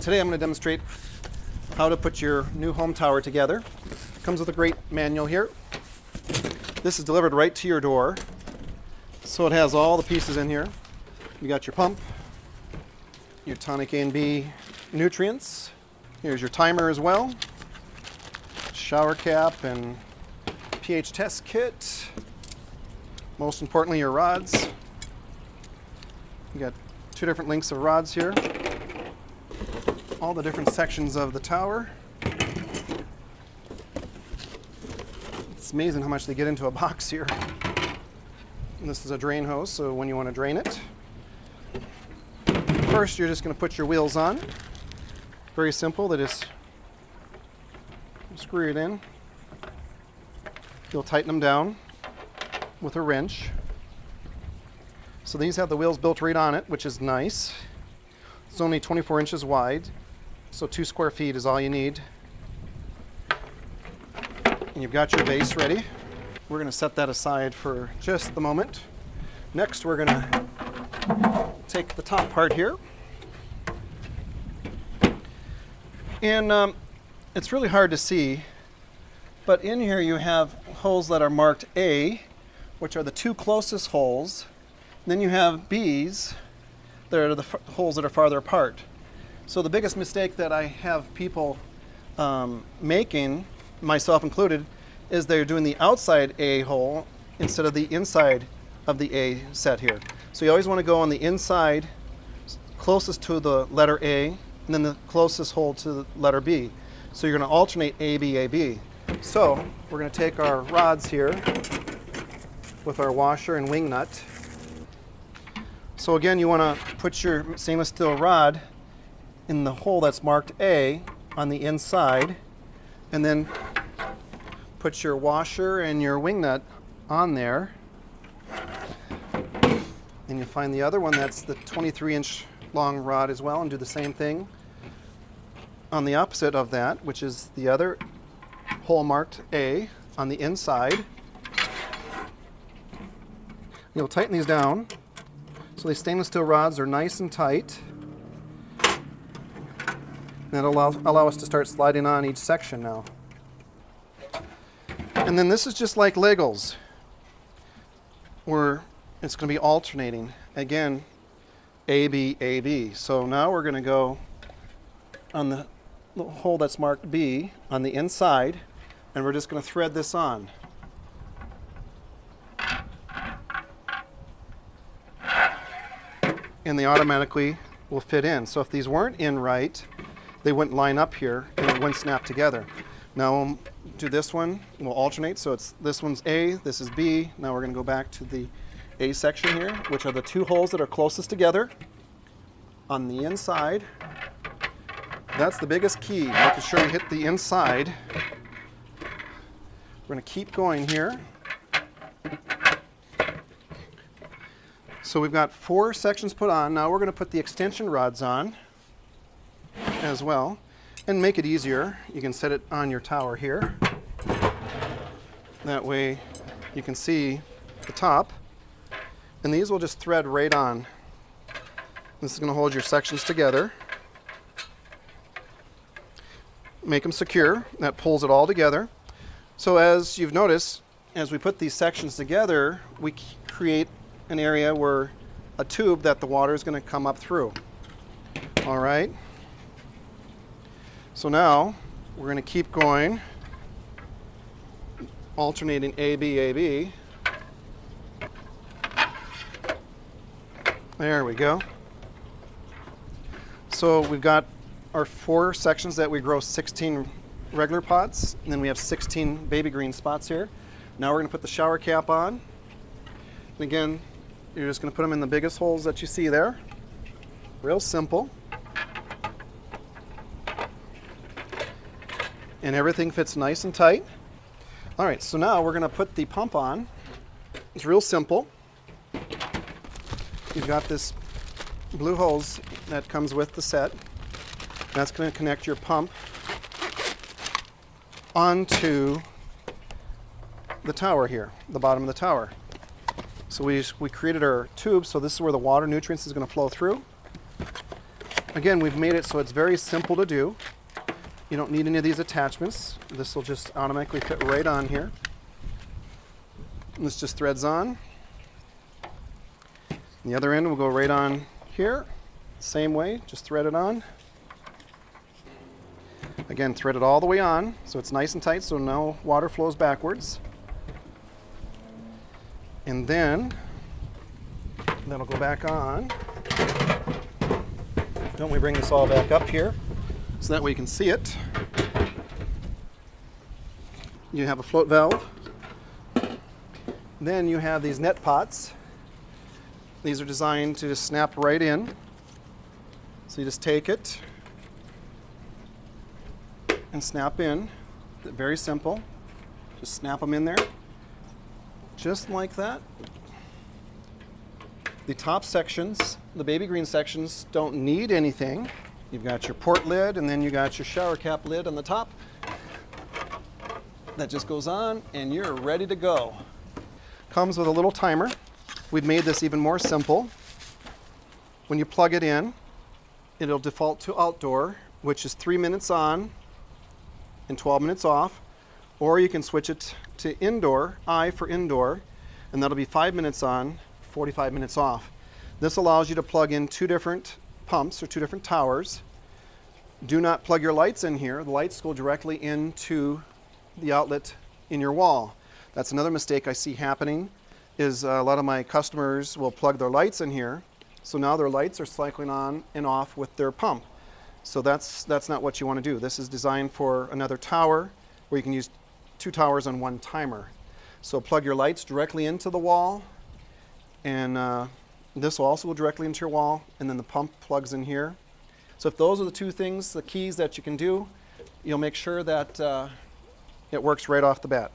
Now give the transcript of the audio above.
Today I'm going to demonstrate how to put your new home tower together. It comes with a great manual here. This is delivered right to your door. So it has all the pieces in here. You got your pump, your tonic A and B nutrients. Here's your timer as well. Shower cap and pH test kit. Most importantly, your rods. You got 2 different lengths of rods here. All the different sections of the tower. It's amazing how much they get into a box here. And this is a drain hose, so when you want to drain it. First, you're just going to put your wheels on. Very simple. They just screw it in. You'll tighten them down with a wrench. So these have the wheels built right on it, which is nice. It's only 24 inches wide, so 2 square feet is all you need. And you've got your base ready. We're going to set that aside for just the moment. Next, we're going to take the top part here. And it's really hard to see, but in here you have holes that are marked A, which are the 2 closest holes. And then you have B's, that are the holes that are farther apart. So the biggest mistake that I have people making, myself included, is they're doing the outside A hole instead of the inside of the A set here. So you always want to go on the inside, closest to the letter A, and then the closest hole to the letter B. So you're going to alternate A, B, A, B. So we're going to take our rods here with our washer and wing nut. So again, you want to put your stainless steel rod in the hole that's marked A on the inside, and then put your washer and your wing nut on there. And you find the other one that's the 23-inch long rod as well, and do the same thing on the opposite of that, which is the other hole marked A on the inside. You'll tighten these down. So these stainless steel rods are nice and tight. That'll allow us to start sliding on each section now. And then this is just like Legos, where it's going to be alternating. Again, A, B, A, B. So now we're going to go on the hole that's marked B on the inside, and we're just going to thread this on. And they automatically will fit in. So if these weren't in right, they wouldn't line up here and it wouldn't snap together. Now we'll do this one, we'll alternate. So it's this one's A, this is B. Now we're going to go back to the A section here, which are the 2 holes that are closest together on the inside. That's the biggest key, making sure you hit the inside. We're going to keep going here. So we've got 4 sections put on. Now we're going to put the extension rods on as well. And make it easier, you can set it on your tower here. That way you can see the top. And these will just thread right on. This is going to hold your sections together. Make them secure. That pulls it all together. So as you've noticed, as we put these sections together, we create an area where a tube that the water is going to come up through. All right. So now we're going to keep going, alternating A, B, A, B. There we go. So we've got our 4 sections that we grow 16 regular pots, and then we have 16 baby green spots here. Now we're going to put the shower cap on. And again, you're just going to put them in the biggest holes that you see there. Real simple. And everything fits nice and tight. All right, so now we're going to put the pump on. It's real simple. You've got this blue hose that comes with the set. That's going to connect your pump onto the tower here, the bottom of the tower. So we created our tube, so this is where the water nutrients is going to flow through. Again, we've made it so it's very simple to do. You don't need any of these attachments. This will just automatically fit right on here. And this just threads on. And the other end will go right on here. Same way, just thread it on. Again, thread it all the way on so it's nice and tight so no water flows backwards. And then that'll go back on. Then we bring this all back up here so that way you can see it. You have a float valve. Then you have these net pots. These are designed to just snap right in. So you just take it and snap in. Very simple. Just snap them in there. Just like that. The top sections, the baby green sections, don't need anything. You've got your port lid and then you got your shower cap lid on the top. That just goes on and you're ready to go. Comes with a little timer. We've made this even more simple. When you plug it in, it'll default to outdoor, which is 3 minutes on and 12 minutes off. Or you can switch it to indoor, I for indoor, and that'll be 5 minutes on, 45 minutes off. This allows you to plug in 2 different pumps or 2 different towers. Do not plug your lights in here. The lights go directly into the outlet in your wall. That's another mistake I see happening is a lot of my customers will plug their lights in here. So now their lights are cycling on and off with their pump. So that's not what you want to do. This is designed for another tower where you can use 2 towers on 1 timer. So plug your lights directly into the wall, and this will also go directly into your wall, and then the pump plugs in here. So if those are the 2 things, the keys that you can do, you'll make sure that it works right off the bat.